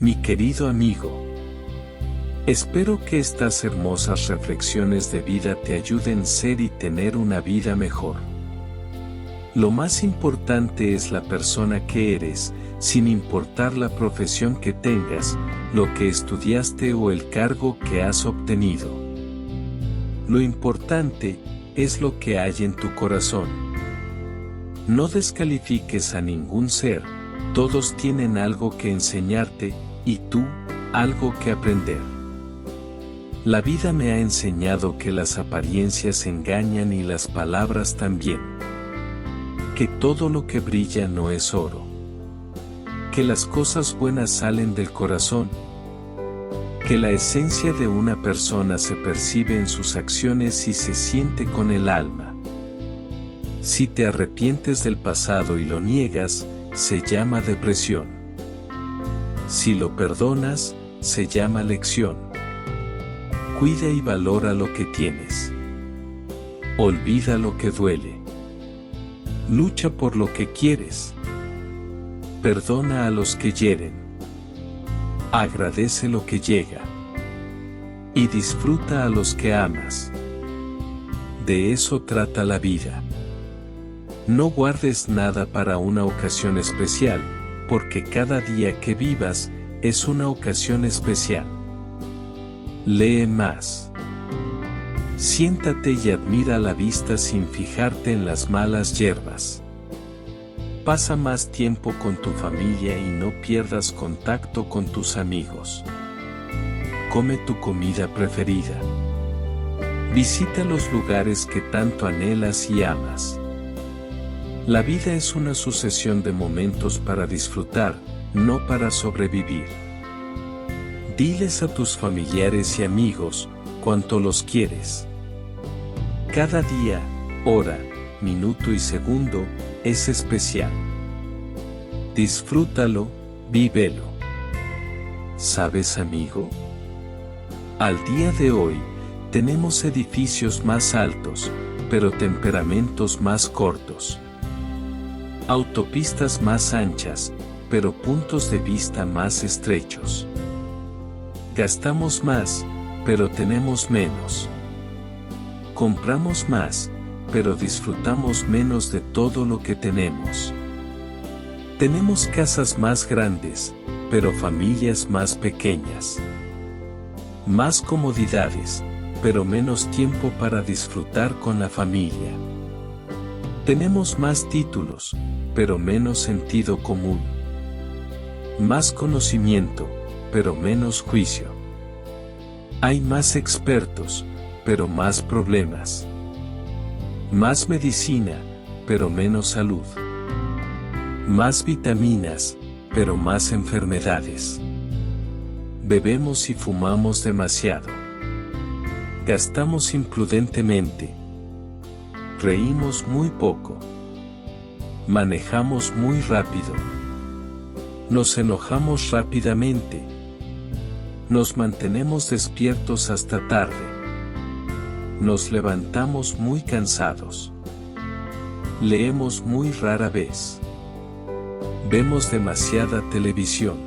Mi querido amigo, espero que estas hermosas reflexiones de vida te ayuden a ser y tener una vida mejor. Lo más importante es la persona que eres, sin importar la profesión que tengas, lo que estudiaste o el cargo que has obtenido. Lo importante es lo que hay en tu corazón. No descalifiques a ningún ser, todos tienen algo que enseñarte, y tú, algo que aprender. La vida me ha enseñado que las apariencias engañan y las palabras también. Que todo lo que brilla no es oro. Que las cosas buenas salen del corazón. Que la esencia de una persona se percibe en sus acciones y se siente con el alma. Si te arrepientes del pasado y lo niegas, se llama depresión. Si lo perdonas, se llama lección. Cuida y valora lo que tienes. Olvida lo que duele. Lucha por lo que quieres. Perdona a los que hieren. Agradece lo que llega. Y disfruta a los que amas. De eso trata la vida. No guardes nada para una ocasión especial, porque cada día que vivas es una ocasión especial. Lee más. Siéntate y admira la vista sin fijarte en las malas hierbas. Pasa más tiempo con tu familia y no pierdas contacto con tus amigos. Come tu comida preferida. Visita los lugares que tanto anhelas y amas. La vida es una sucesión de momentos para disfrutar, no para sobrevivir. Diles a tus familiares y amigos cuánto los quieres. Cada día, hora, minuto y segundo es especial. Disfrútalo, vívelo. ¿Sabes, amigo? Al día de hoy, tenemos edificios más altos, pero temperamentos más cortos. Autopistas más anchas, pero puntos de vista más estrechos. Gastamos más, pero tenemos menos. Compramos más, pero disfrutamos menos de todo lo que tenemos. Tenemos casas más grandes, pero familias más pequeñas. Más comodidades, pero menos tiempo para disfrutar con la familia. Tenemos más títulos, pero menos sentido común. Más conocimiento, pero menos juicio. Hay más expertos, pero más problemas. Más medicina, pero menos salud. Más vitaminas, pero más enfermedades. Bebemos y fumamos demasiado. Gastamos imprudentemente. Reímos muy poco. Manejamos muy rápido. Nos enojamos rápidamente. Nos mantenemos despiertos hasta tarde. Nos levantamos muy cansados. Leemos muy rara vez. Vemos demasiada televisión.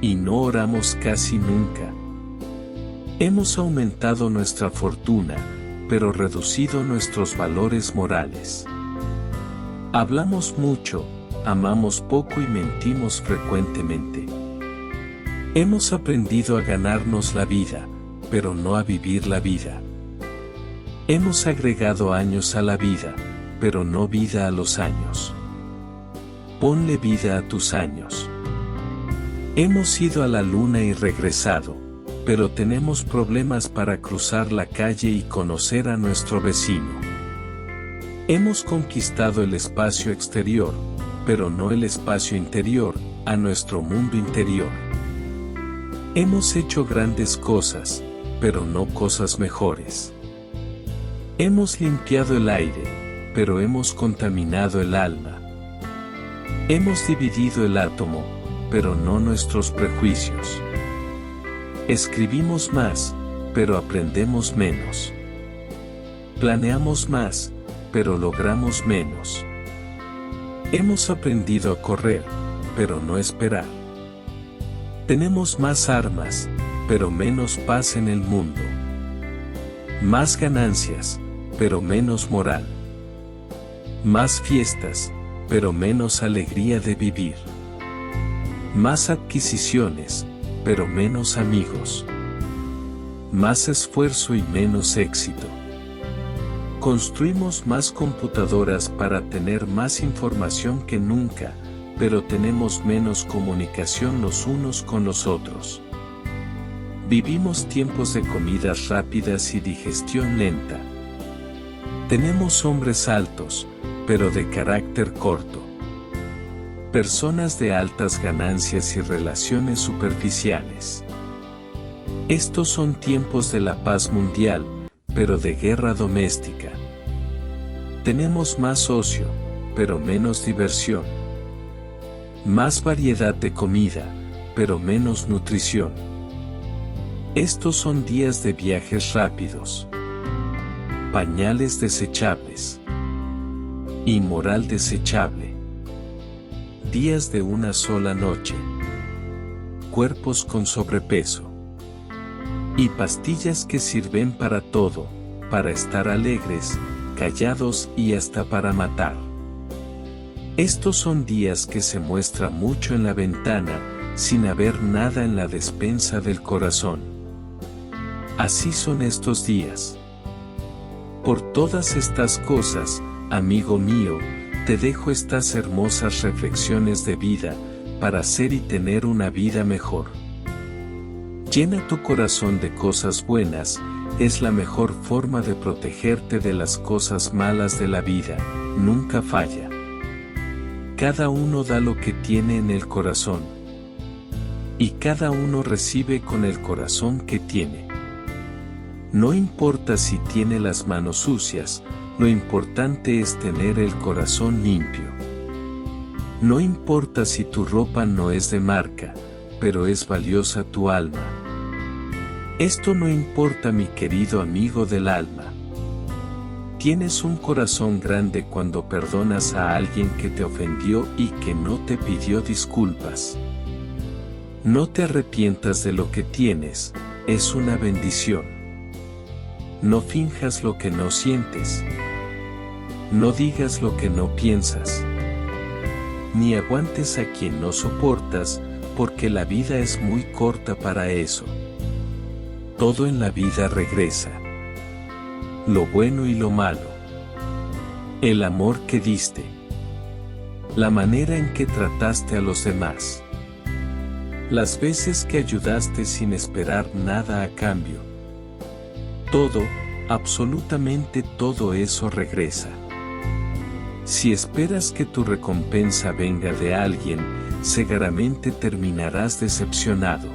Y no oramos casi nunca. Hemos aumentado nuestra fortuna, pero reducido nuestros valores morales. Hablamos mucho, amamos poco y mentimos frecuentemente. Hemos aprendido a ganarnos la vida, pero no a vivir la vida. Hemos agregado años a la vida, pero no vida a los años. Ponle vida a tus años. Hemos ido a la luna y regresado, pero tenemos problemas para cruzar la calle y conocer a nuestro vecino. Hemos conquistado el espacio exterior, pero no el espacio interior, a nuestro mundo interior. Hemos hecho grandes cosas, pero no cosas mejores. Hemos limpiado el aire, pero hemos contaminado el alma. Hemos dividido el átomo, pero no nuestros prejuicios. Escribimos más, pero aprendemos menos. Planeamos más, pero logramos menos. Hemos aprendido a correr, pero no esperar. Tenemos más armas, pero menos paz en el mundo. Más ganancias, pero menos moral. Más fiestas, pero menos alegría de vivir. Más adquisiciones, pero menos amigos. Más esfuerzo y menos éxito. Construimos más computadoras para tener más información que nunca, pero tenemos menos comunicación los unos con los otros. Vivimos tiempos de comidas rápidas y digestión lenta. Tenemos hombres altos, pero de carácter corto. Personas de altas ganancias y relaciones superficiales. Estos son tiempos de la paz mundial, pero de guerra doméstica. Tenemos más ocio, pero menos diversión. Más variedad de comida, pero menos nutrición. Estos son días de viajes rápidos. Pañales desechables. Y moral desechable. Días de una sola noche. Cuerpos con sobrepeso. Y pastillas que sirven para todo, para estar alegres, callados y hasta para matar. Estos son días que se muestra mucho en la ventana, sin haber nada en la despensa del corazón. Así son estos días. Por todas estas cosas, amigo mío, te dejo estas hermosas reflexiones de vida, para hacer y tener una vida mejor. Llena tu corazón de cosas buenas, es la mejor forma de protegerte de las cosas malas de la vida, nunca falla. Cada uno da lo que tiene en el corazón. Y cada uno recibe con el corazón que tiene. No importa si tiene las manos sucias, lo importante es tener el corazón limpio. No importa si tu ropa no es de marca, pero es valiosa tu alma. Esto no importa, mi querido amigo del alma. Tienes un corazón grande cuando perdonas a alguien que te ofendió y que no te pidió disculpas. No te arrepientas de lo que tienes, es una bendición. No finjas lo que no sientes. No digas lo que no piensas. Ni aguantes a quien no soportas, porque la vida es muy corta para eso. Todo en la vida regresa. Lo bueno y lo malo. El amor que diste. La manera en que trataste a los demás. Las veces que ayudaste sin esperar nada a cambio. Todo, absolutamente todo eso regresa. Si esperas que tu recompensa venga de alguien, seguramente terminarás decepcionado.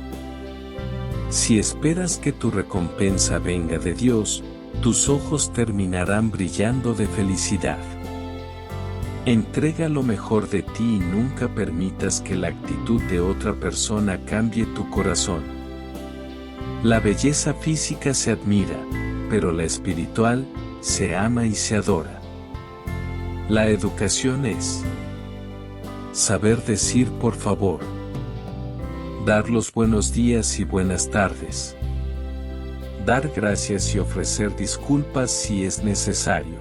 Si esperas que tu recompensa venga de Dios, tus ojos terminarán brillando de felicidad. Entrega lo mejor de ti y nunca permitas que la actitud de otra persona cambie tu corazón. La belleza física se admira, pero la espiritual se ama y se adora. La educación es saber decir por favor, dar los buenos días y buenas tardes, dar gracias y ofrecer disculpas si es necesario,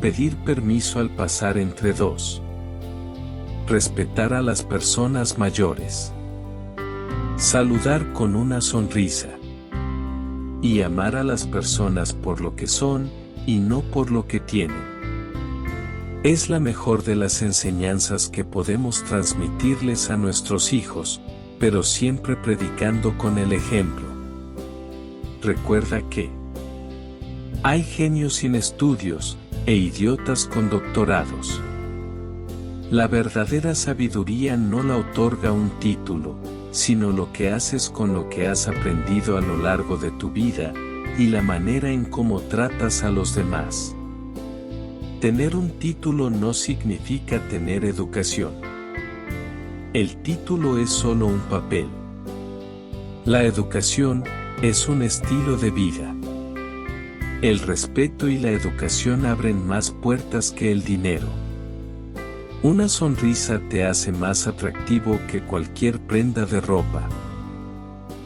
pedir permiso al pasar entre dos, respetar a las personas mayores, saludar con una sonrisa y amar a las personas por lo que son y no por lo que tienen. Es la mejor de las enseñanzas que podemos transmitirles a nuestros hijos, pero siempre predicando con el ejemplo. Recuerda que hay genios sin estudios e idiotas con doctorados. La verdadera sabiduría no la otorga un título, sino lo que haces con lo que has aprendido a lo largo de tu vida, y la manera en cómo tratas a los demás. Tener un título no significa tener educación. El título es solo un papel. La educación es un estilo de vida. El respeto y la educación abren más puertas que el dinero. Una sonrisa te hace más atractivo que cualquier prenda de ropa.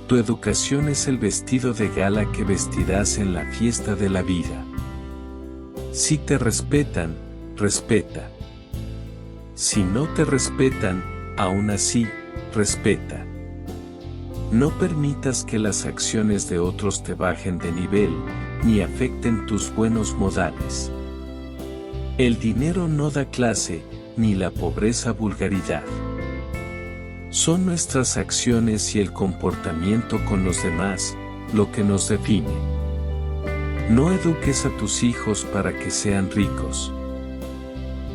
Tu educación es el vestido de gala que vestirás en la fiesta de la vida. Si te respetan, respeta. Si no te respetan, aún así, respeta. No permitas que las acciones de otros te bajen de nivel, ni afecten tus buenos modales. El dinero no da clase, ni la pobreza vulgaridad. Son nuestras acciones y el comportamiento con los demás, lo que nos define. No eduques a tus hijos para que sean ricos.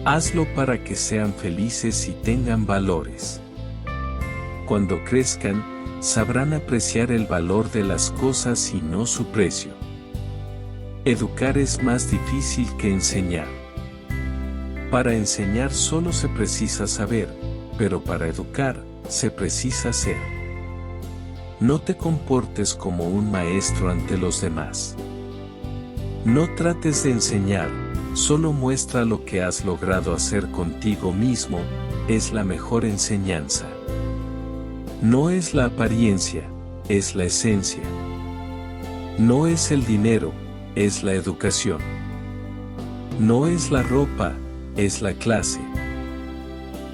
Hazlo para que sean felices y tengan valores. Cuando crezcan, sabrán apreciar el valor de las cosas y no su precio. Educar es más difícil que enseñar. Para enseñar solo se precisa saber, pero para educar, se precisa ser. No te comportes como un maestro ante los demás. No trates de enseñar, solo muestra lo que has logrado hacer contigo mismo, es la mejor enseñanza. No es la apariencia, es la esencia. No es el dinero, es la educación. No es la ropa, es la clase.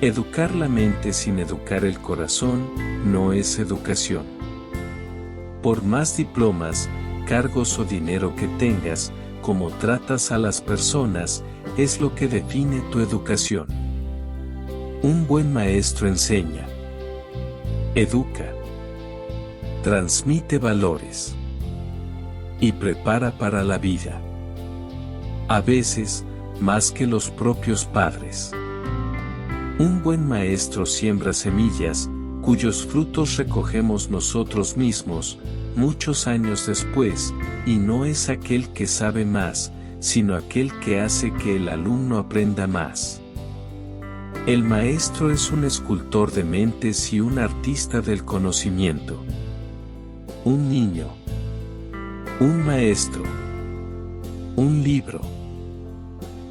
Educar la mente sin educar el corazón, no es educación. Por más diplomas, cargos o dinero que tengas, como tratas a las personas, es lo que define tu educación. Un buen maestro enseña, educa, transmite valores y prepara para la vida. A veces, más que los propios padres. Un buen maestro siembra semillas, cuyos frutos recogemos nosotros mismos, muchos años después, y no es aquel que sabe más, sino aquel que hace que el alumno aprenda más. El maestro es un escultor de mentes y un artista del conocimiento. Un niño, un maestro, un libro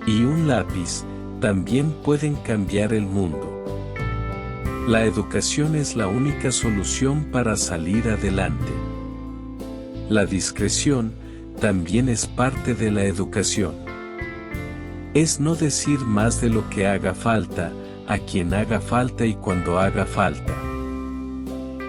y un lápiz también pueden cambiar el mundo. La educación es la única solución para salir adelante. La discreción también es parte de la educación. Es no decir más de lo que haga falta, a quien haga falta y cuando haga falta.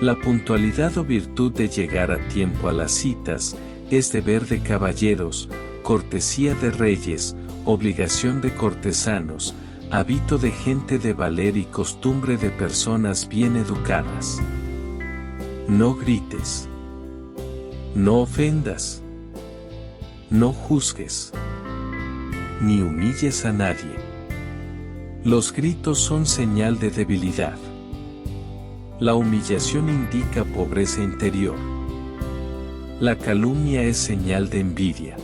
La puntualidad o virtud de llegar a tiempo a las citas es deber de caballeros, cortesía de reyes, obligación de cortesanos, hábito de gente de valer y costumbre de personas bien educadas. No grites. No ofendas. No juzgues. Ni humilles a nadie. Los gritos son señal de debilidad. La humillación indica pobreza interior. La calumnia es señal de envidia.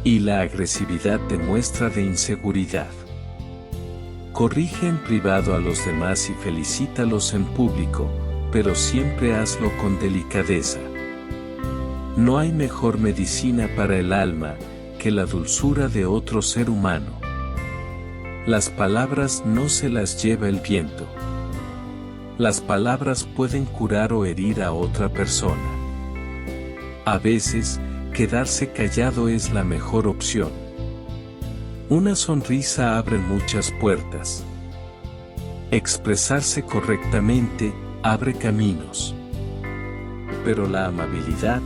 Y la agresividad demuestra de inseguridad. Corrige en privado a los demás y felicítalos en público, pero siempre hazlo con delicadeza. No hay mejor medicina para el alma que la dulzura de otro ser humano. Las palabras no se las lleva el viento. Las palabras pueden curar o herir a otra persona. A veces, quedarse callado es la mejor opción. Una sonrisa abre muchas puertas. Expresarse correctamente, abre caminos. Pero la amabilidad,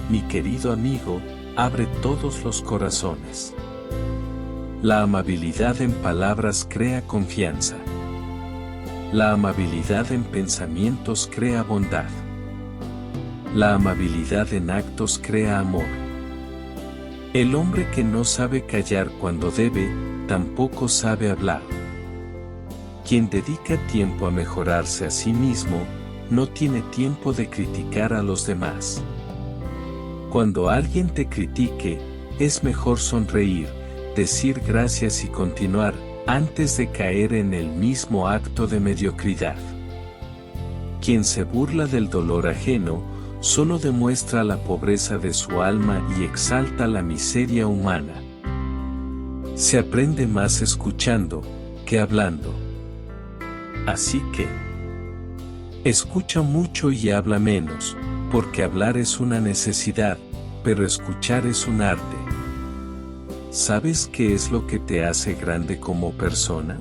mi querido amigo, abre todos los corazones. La amabilidad en palabras crea confianza. La amabilidad en pensamientos crea bondad. La amabilidad en actos crea amor. El hombre que no sabe callar cuando debe, tampoco sabe hablar. Quien dedica tiempo a mejorarse a sí mismo, no tiene tiempo de criticar a los demás. Cuando alguien te critique, es mejor sonreír, decir gracias y continuar, antes de caer en el mismo acto de mediocridad. Quien se burla del dolor ajeno, solo demuestra la pobreza de su alma y exalta la miseria humana. Se aprende más escuchando que hablando. Así que, escucha mucho y habla menos, porque hablar es una necesidad, pero escuchar es un arte. ¿Sabes qué es lo que te hace grande como persona?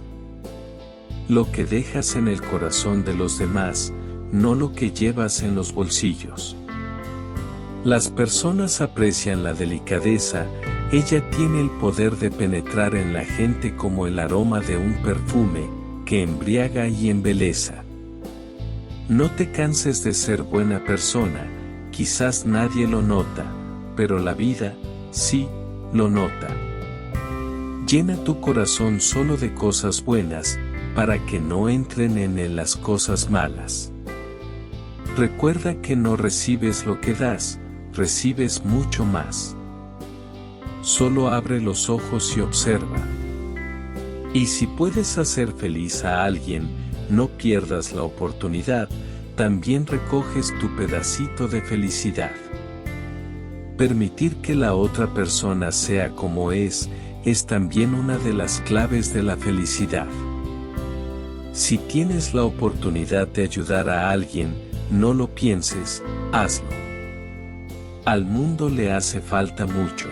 Lo que dejas en el corazón de los demás, no lo que llevas en los bolsillos. Las personas aprecian la delicadeza, ella tiene el poder de penetrar en la gente como el aroma de un perfume, que embriaga y embeleza. No te canses de ser buena persona, quizás nadie lo nota, pero la vida, sí, lo nota. Llena tu corazón solo de cosas buenas, para que no entren en él las cosas malas. Recuerda que no recibes lo que das, recibes mucho más. Solo abre los ojos y observa. Y si puedes hacer feliz a alguien, no pierdas la oportunidad, también recoges tu pedacito de felicidad. Permitir que la otra persona sea como es también una de las claves de la felicidad. Si tienes la oportunidad de ayudar a alguien, no lo pienses, hazlo. Al mundo le hace falta mucho.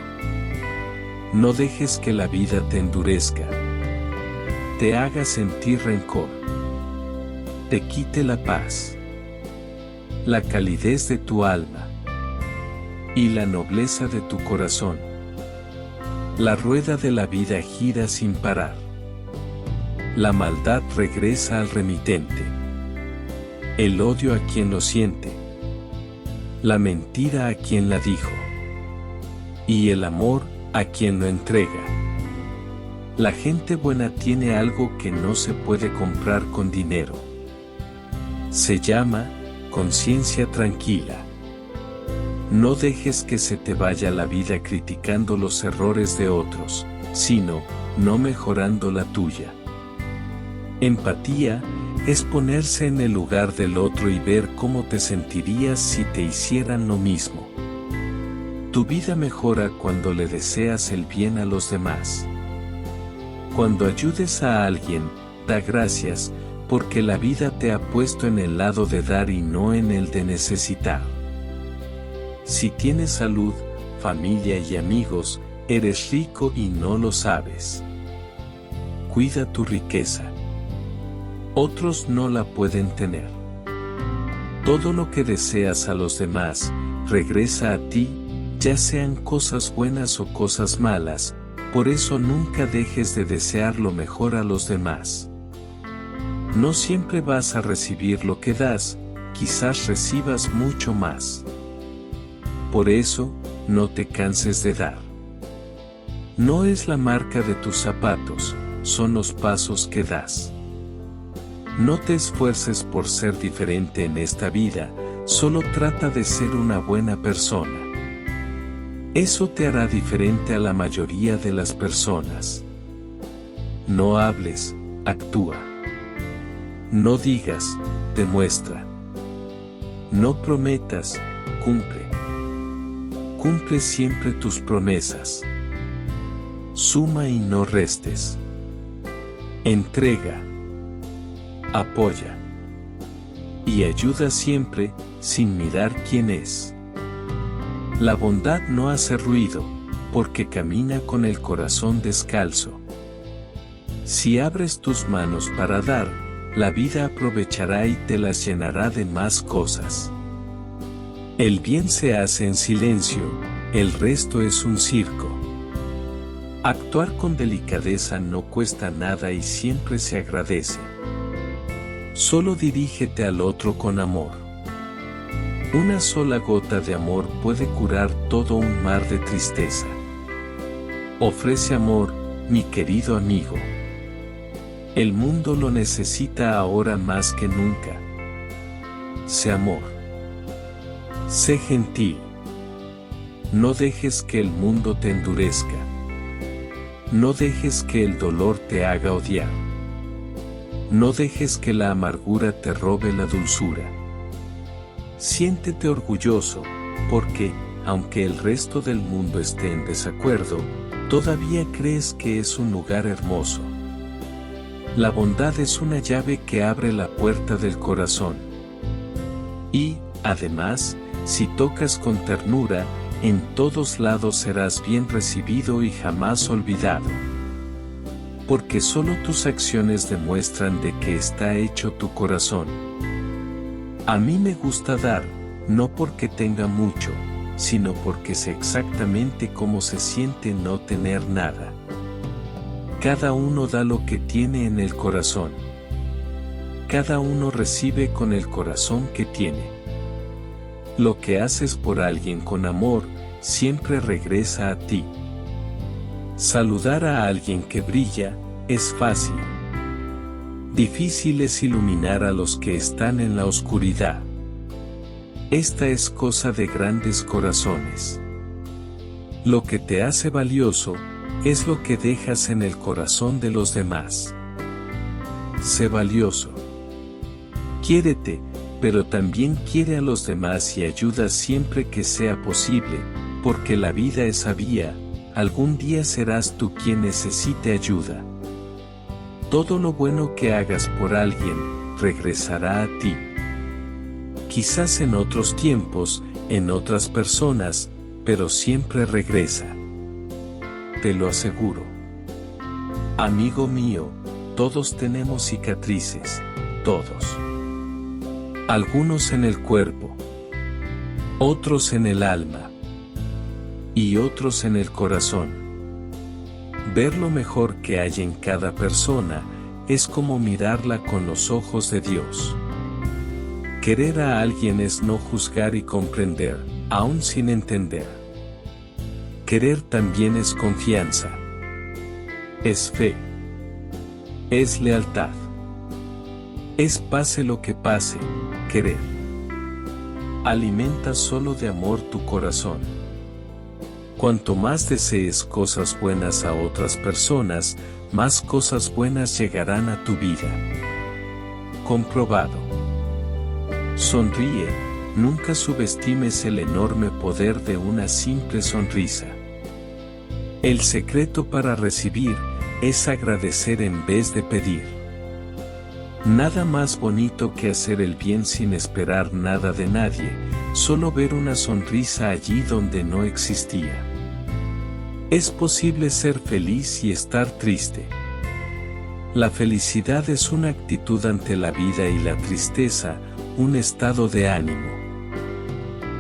No dejes que la vida te endurezca, te haga sentir rencor, te quite la paz, la calidez de tu alma y la nobleza de tu corazón. La rueda de la vida gira sin parar. La maldad regresa al remitente. El odio a quien lo siente. La mentira a quien la dijo. Y el amor a quien lo entrega. La gente buena tiene algo que no se puede comprar con dinero. Se llama conciencia tranquila. No dejes que se te vaya la vida criticando los errores de otros, sino, no mejorando la tuya. Empatía es ponerse en el lugar del otro y ver cómo te sentirías si te hicieran lo mismo. Tu vida mejora cuando le deseas el bien a los demás. Cuando ayudes a alguien, da gracias, porque la vida te ha puesto en el lado de dar y no en el de necesitar. Si tienes salud, familia y amigos, eres rico y no lo sabes. Cuida tu riqueza. Otros no la pueden tener. Todo lo que deseas a los demás, regresa a ti, ya sean cosas buenas o cosas malas, por eso nunca dejes de desear lo mejor a los demás. No siempre vas a recibir lo que das, quizás recibas mucho más. Por eso, no te canses de dar. No es la marca de tus zapatos, son los pasos que das. No te esfuerces por ser diferente en esta vida, solo trata de ser una buena persona. Eso te hará diferente a la mayoría de las personas. No hables, actúa. No digas, demuestra. No prometas, cumple. Cumple siempre tus promesas. Suma y no restes. Entrega. Apoya. Y ayuda siempre, sin mirar quién es. La bondad no hace ruido, porque camina con el corazón descalzo. Si abres tus manos para dar, la vida aprovechará y te las llenará de más cosas. El bien se hace en silencio, el resto es un circo. Actuar con delicadeza no cuesta nada y siempre se agradece. Solo dirígete al otro con amor. Una sola gota de amor puede curar todo un mar de tristeza. Ofrece amor, mi querido amigo. El mundo lo necesita ahora más que nunca. Sé amor. Sé gentil. No dejes que el mundo te endurezca. No dejes que el dolor te haga odiar. No dejes que la amargura te robe la dulzura. Siéntete orgulloso, porque, aunque el resto del mundo esté en desacuerdo, todavía crees que es un lugar hermoso. La bondad es una llave que abre la puerta del corazón. Y, además, si tocas con ternura, en todos lados serás bien recibido y jamás olvidado. Porque solo tus acciones demuestran de qué está hecho tu corazón. A mí me gusta dar, no porque tenga mucho, sino porque sé exactamente cómo se siente no tener nada. Cada uno da lo que tiene en el corazón. Cada uno recibe con el corazón que tiene. Lo que haces por alguien con amor, siempre regresa a ti. Saludar a alguien que brilla, es fácil. Difícil es iluminar a los que están en la oscuridad. Esta es cosa de grandes corazones. Lo que te hace valioso, es lo que dejas en el corazón de los demás. Sé valioso. Quiérete, pero también quiere a los demás y ayuda siempre que sea posible, porque la vida es sabia, algún día serás tú quien necesite ayuda. Todo lo bueno que hagas por alguien, regresará a ti. Quizás en otros tiempos, en otras personas, pero siempre regresa. Te lo aseguro. Amigo mío, todos tenemos cicatrices, todos. Algunos en el cuerpo, otros en el alma, y otros en el corazón. Ver lo mejor que hay en cada persona, es como mirarla con los ojos de Dios. Querer a alguien es no juzgar y comprender, aun sin entender. Querer también es confianza. Es fe. Es lealtad. Es pase lo que pase, querer. Alimenta solo de amor tu corazón. Cuanto más desees cosas buenas a otras personas, más cosas buenas llegarán a tu vida. Comprobado. Sonríe, nunca subestimes el enorme poder de una simple sonrisa. El secreto para recibir, es agradecer en vez de pedir. Nada más bonito que hacer el bien sin esperar nada de nadie, solo ver una sonrisa allí donde no existía. Es posible ser feliz y estar triste. La felicidad es una actitud ante la vida y la tristeza, un estado de ánimo.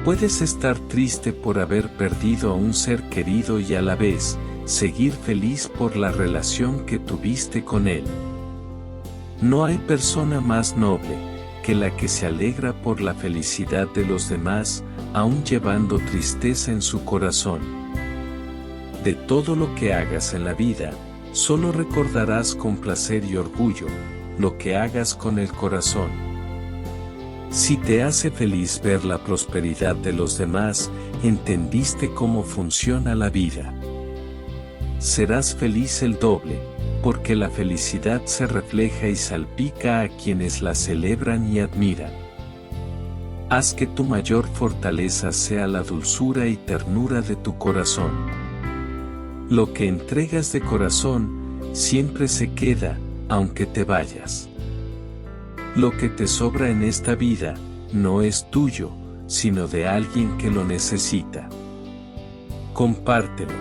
Puedes estar triste por haber perdido a un ser querido y a la vez, seguir feliz por la relación que tuviste con él. No hay persona más noble, que la que se alegra por la felicidad de los demás, aun llevando tristeza en su corazón. De todo lo que hagas en la vida, solo recordarás con placer y orgullo, lo que hagas con el corazón. Si te hace feliz ver la prosperidad de los demás, entendiste cómo funciona la vida. Serás feliz el doble, porque la felicidad se refleja y salpica a quienes la celebran y admiran. Haz que tu mayor fortaleza sea la dulzura y ternura de tu corazón. Lo que entregas de corazón, siempre se queda, aunque te vayas. Lo que te sobra en esta vida, no es tuyo, sino de alguien que lo necesita. Compártelo.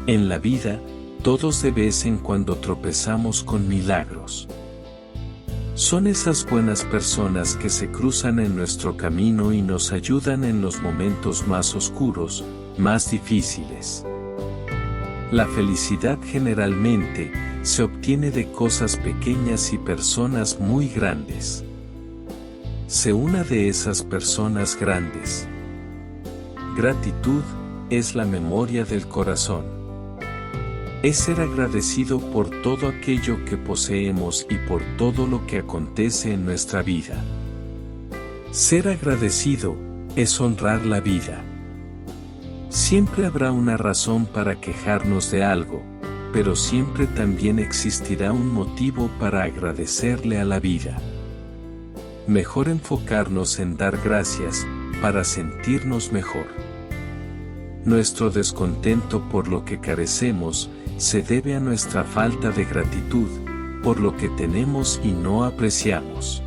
En la vida, todos de vez en cuando tropezamos con milagros. Son esas buenas personas que se cruzan en nuestro camino y nos ayudan en los momentos más oscuros, más difíciles. La felicidad generalmente se obtiene de cosas pequeñas y personas muy grandes. Sé una de esas personas grandes. Gratitud es la memoria del corazón. Es ser agradecido por todo aquello que poseemos y por todo lo que acontece en nuestra vida. Ser agradecido es honrar la vida. Siempre habrá una razón para quejarnos de algo, pero siempre también existirá un motivo para agradecerle a la vida. Mejor enfocarnos en dar gracias, para sentirnos mejor. Nuestro descontento por lo que carecemos se debe a nuestra falta de gratitud por lo que tenemos y no apreciamos.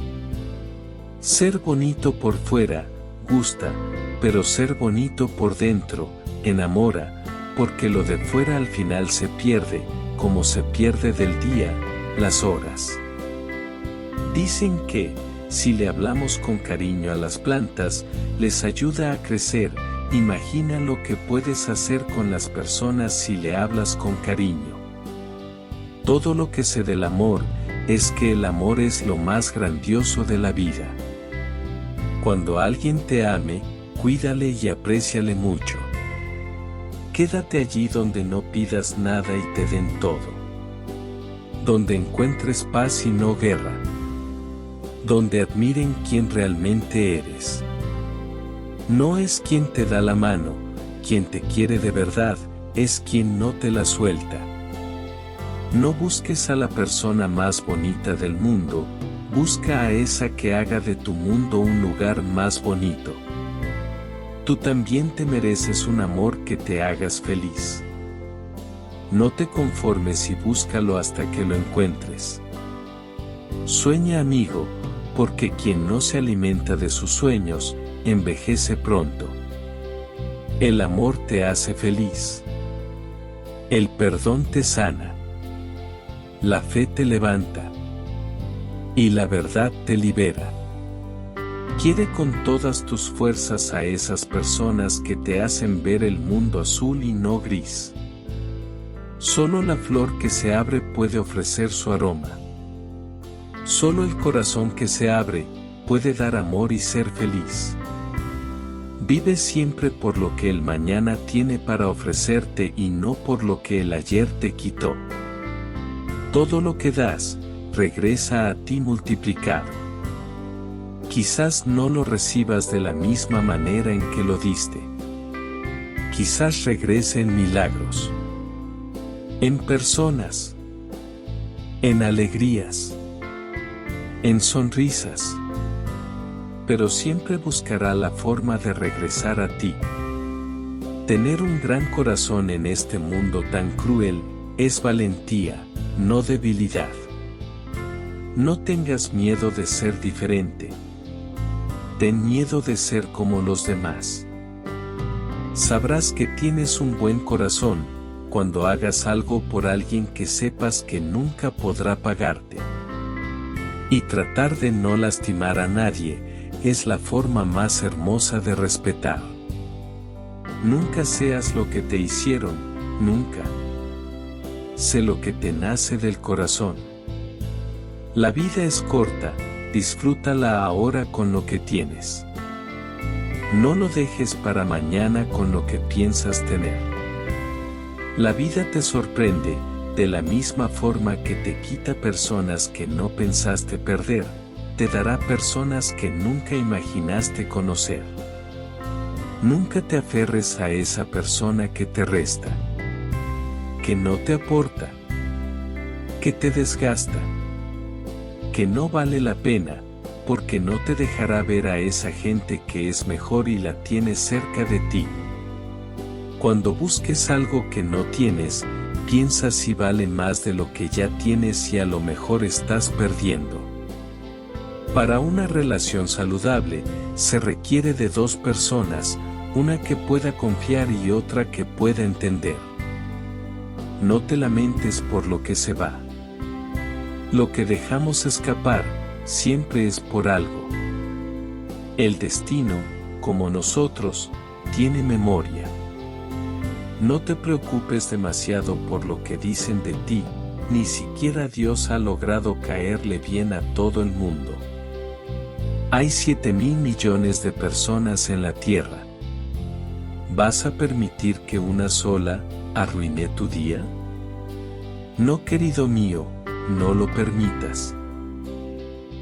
Ser bonito por fuera gusta, pero ser bonito por dentro enamora, porque lo de fuera al final se pierde, como se pierde del día, las horas. Dicen que, si le hablamos con cariño a las plantas, les ayuda a crecer. Imagina lo que puedes hacer con las personas si le hablas con cariño. Todo lo que sé del amor es que el amor es lo más grandioso de la vida. Cuando alguien te ame, cuídale y apréciale mucho. Quédate allí donde no pidas nada y te den todo. Donde encuentres paz y no guerra. Donde admiren quién realmente eres. No es quien te da la mano, quien te quiere de verdad, es quien no te la suelta. No busques a la persona más bonita del mundo, busca a esa que haga de tu mundo un lugar más bonito. Tú también te mereces un amor que te hagas feliz. No te conformes y búscalo hasta que lo encuentres. Sueña, amigo, porque quien no se alimenta de sus sueños, envejece pronto. El amor te hace feliz. El perdón te sana. La fe te levanta. Y la verdad te libera. Quiere con todas tus fuerzas a esas personas que te hacen ver el mundo azul y no gris. Solo la flor que se abre puede ofrecer su aroma. Solo el corazón que se abre puede dar amor y ser feliz. Vive siempre por lo que el mañana tiene para ofrecerte y no por lo que el ayer te quitó. Todo lo que das, regresa a ti multiplicado. Quizás no lo recibas de la misma manera en que lo diste. Quizás regrese en milagros. En personas. En alegrías. En sonrisas. Pero siempre buscará la forma de regresar a ti. Tener un gran corazón en este mundo tan cruel, es valentía, no debilidad. No tengas miedo de ser diferente. Ten miedo de ser como los demás. Sabrás que tienes un buen corazón, cuando hagas algo por alguien que sepas que nunca podrá pagarte. Y tratar de no lastimar a nadie, es la forma más hermosa de respetar. Nunca seas lo que te hicieron, nunca. Sé lo que te nace del corazón. La vida es corta, disfrútala ahora con lo que tienes. No lo dejes para mañana con lo que piensas tener. La vida te sorprende, de la misma forma que te quita personas que no pensaste perder, te dará personas que nunca imaginaste conocer. Nunca te aferres a esa persona que te resta, que no te aporta, que te desgasta, que no vale la pena, porque no te dejará ver a esa gente que es mejor y la tienes cerca de ti. Cuando busques algo que no tienes, piensa si vale más de lo que ya tienes y a lo mejor estás perdiendo. Para una relación saludable, se requiere de dos personas, una que pueda confiar y otra que pueda entender. No te lamentes por lo que se va. Lo que dejamos escapar, siempre es por algo. El destino, como nosotros, tiene memoria. No te preocupes demasiado por lo que dicen de ti, ni siquiera Dios ha logrado caerle bien a todo el mundo. Hay 7.000 millones de personas en la tierra. ¿Vas a permitir que una sola arruine tu día? No, querido mío, no lo permitas.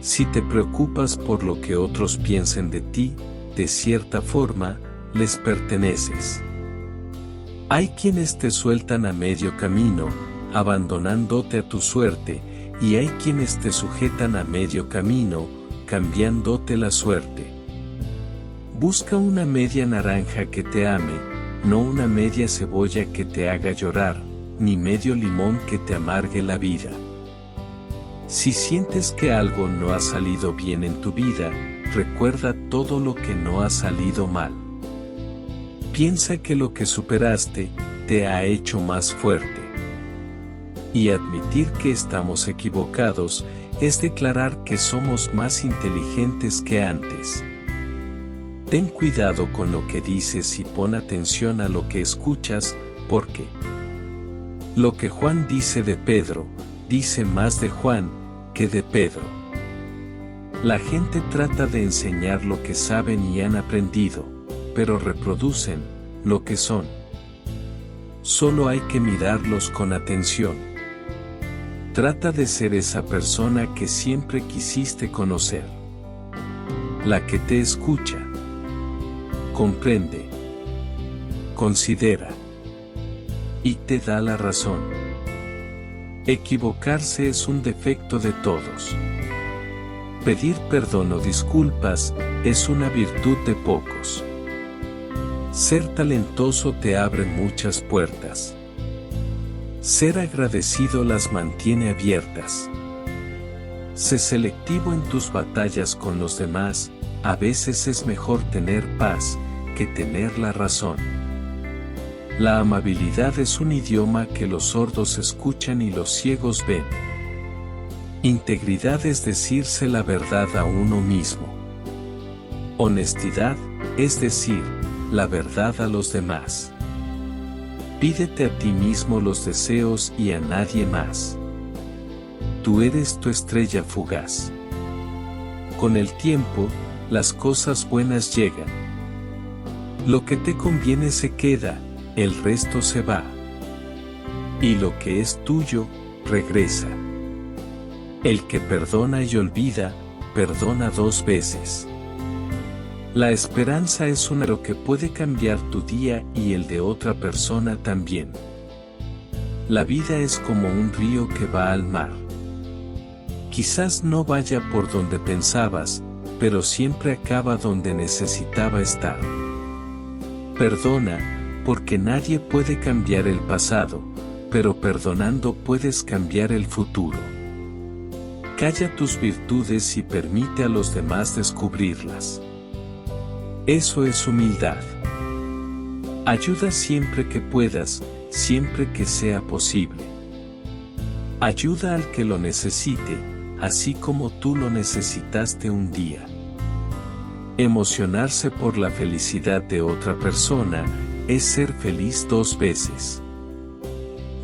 Si te preocupas por lo que otros piensen de ti, de cierta forma, les perteneces. Hay quienes te sueltan a medio camino, abandonándote a tu suerte, y hay quienes te sujetan a medio camino, cambiándote la suerte. Busca una media naranja que te ame, no una media cebolla que te haga llorar, ni medio limón que te amargue la vida. Si sientes que algo no ha salido bien en tu vida, recuerda todo lo que no ha salido mal. Piensa que lo que superaste te ha hecho más fuerte. Y admitir que estamos equivocados es declarar que somos más inteligentes que antes. Ten cuidado con lo que dices y pon atención a lo que escuchas, porque lo que Juan dice de Pedro, dice más de Juan que de Pedro. La gente trata de enseñar lo que saben y han aprendido, pero reproducen lo que son. Solo hay que mirarlos con atención. Trata de ser esa persona que siempre quisiste conocer. La que te escucha, comprende, considera y te da la razón. Equivocarse es un defecto de todos. Pedir perdón o disculpas es una virtud de pocos. Ser talentoso te abre muchas puertas. Ser agradecido las mantiene abiertas. Sé selectivo en tus batallas con los demás, a veces es mejor tener paz que tener la razón. La amabilidad es un idioma que los sordos escuchan y los ciegos ven. Integridad es decirse la verdad a uno mismo. Honestidad es decir la verdad a los demás. Pídete a ti mismo los deseos y a nadie más. Tú eres tu estrella fugaz. Con el tiempo, las cosas buenas llegan. Lo que te conviene se queda, el resto se va. Y lo que es tuyo, regresa. El que perdona y olvida, perdona 2 veces. La esperanza es un aro que puede cambiar tu día y el de otra persona también. La vida es como un río que va al mar. Quizás no vaya por donde pensabas, pero siempre acaba donde necesitaba estar. Perdona, porque nadie puede cambiar el pasado, pero perdonando puedes cambiar el futuro. Calla tus virtudes y permite a los demás descubrirlas. Eso es humildad. Ayuda siempre que puedas, siempre que sea posible. Ayuda al que lo necesite, así como tú lo necesitaste un día. Emocionarse por la felicidad de otra persona es ser feliz 2 veces.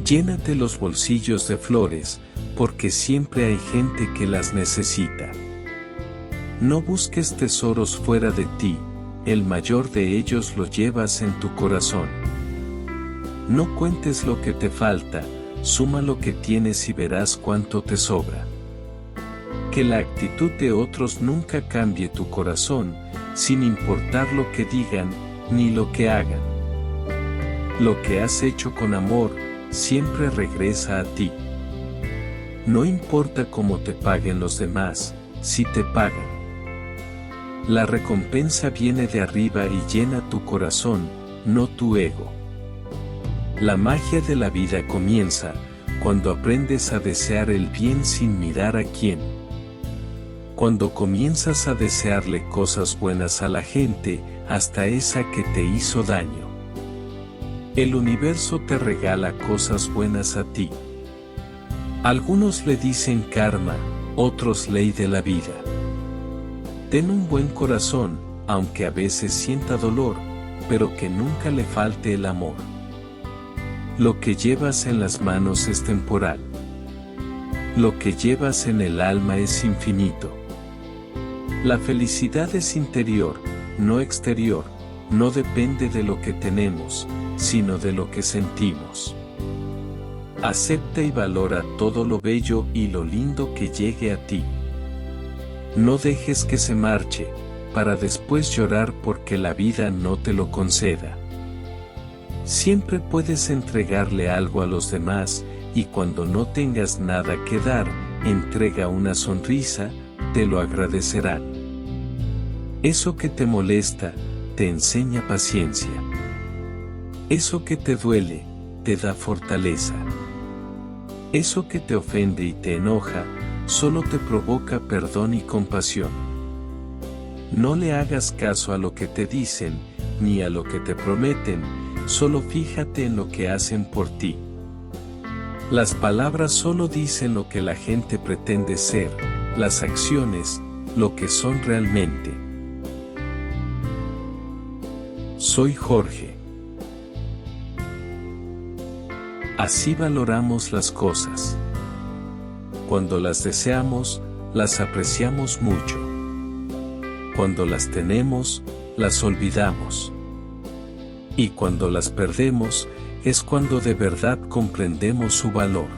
Llénate los bolsillos de flores, porque siempre hay gente que las necesita. No busques tesoros fuera de ti, el mayor de ellos lo llevas en tu corazón. No cuentes lo que te falta, suma lo que tienes y verás cuánto te sobra. Que la actitud de otros nunca cambie tu corazón, sin importar lo que digan, ni lo que hagan. Lo que has hecho con amor, siempre regresa a ti. No importa cómo te paguen los demás, si te pagan. La recompensa viene de arriba y llena tu corazón, no tu ego. La magia de la vida comienza cuando aprendes a desear el bien sin mirar a quién. Cuando comienzas a desearle cosas buenas a la gente, hasta esa que te hizo daño. El universo te regala cosas buenas a ti. Algunos le dicen karma, otros ley de la vida. Ten un buen corazón, aunque a veces sienta dolor, pero que nunca le falte el amor. Lo que llevas en las manos es temporal. Lo que llevas en el alma es infinito. La felicidad es interior, no exterior, no depende de lo que tenemos, sino de lo que sentimos. Acepta y valora todo lo bello y lo lindo que llegue a ti. No dejes que se marche, para después llorar porque la vida no te lo conceda. Siempre puedes entregarle algo a los demás, y cuando no tengas nada que dar, entrega una sonrisa, te lo agradecerán. Eso que te molesta, te enseña paciencia. Eso que te duele, te da fortaleza. Eso que te ofende y te enoja, solo te provoca perdón y compasión. No le hagas caso a lo que te dicen, ni a lo que te prometen, solo fíjate en lo que hacen por ti. Las palabras solo dicen lo que la gente pretende ser, las acciones, lo que son realmente. Soy Jorge. Así valoramos las cosas. Cuando las deseamos, las apreciamos mucho. Cuando las tenemos, las olvidamos. Y cuando las perdemos, es cuando de verdad comprendemos su valor.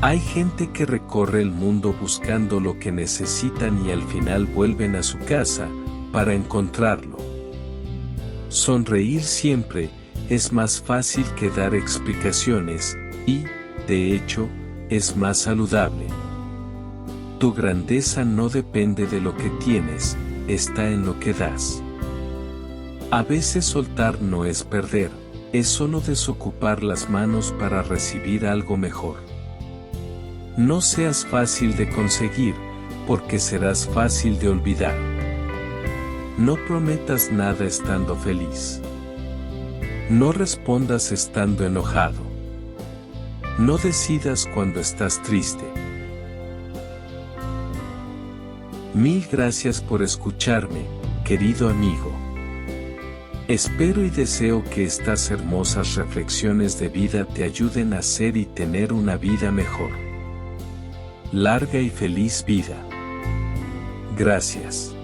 Hay gente que recorre el mundo buscando lo que necesitan y al final vuelven a su casa para encontrarlo. Sonreír siempre es más fácil que dar explicaciones y, de hecho, es más saludable. Tu grandeza no depende de lo que tienes, está en lo que das. A veces soltar no es perder, es solo desocupar las manos para recibir algo mejor. No seas fácil de conseguir, porque serás fácil de olvidar. No prometas nada estando feliz. No respondas estando enojado. No decidas cuando estás triste. Mil gracias por escucharme, querido amigo. Espero y deseo que estas hermosas reflexiones de vida te ayuden a ser y tener una vida mejor. Larga y feliz vida. Gracias.